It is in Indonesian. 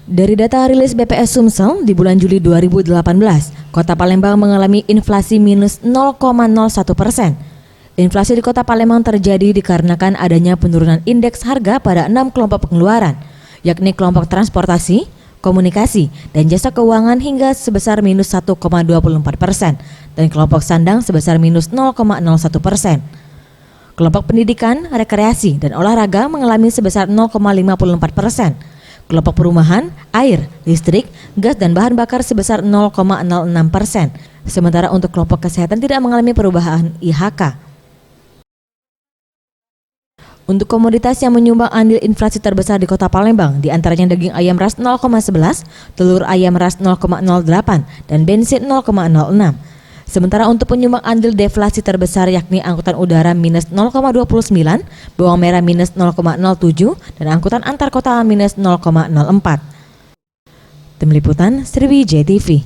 Dari data rilis BPS Sumsel di bulan Juli 2018, Kota Palembang mengalami inflasi minus 0,01%. Inflasi di Kota Palembang terjadi dikarenakan adanya penurunan indeks harga pada 6 kelompok pengeluaran, yakni kelompok transportasi, komunikasi, dan jasa keuangan hingga sebesar minus 1,24% dan kelompok sandang sebesar minus 0,01%. Kelompok pendidikan, rekreasi, dan olahraga mengalami sebesar 0,54%. Kelompok perumahan, air, listrik, gas, dan bahan bakar sebesar 0,06%. Sementara untuk kelompok kesehatan tidak mengalami perubahan IHK. Untuk komoditas yang menyumbang andil inflasi terbesar di Kota Palembang, diantaranya daging ayam ras 0,11, telur ayam ras 0,08, dan bensin 0,06. Sementara untuk penyumbang andil deflasi terbesar yakni angkutan udara minus 0,29, bawang merah minus 0,07, dan angkutan antar kota minus 0,04. Tim Liputan Sriwijaya TV.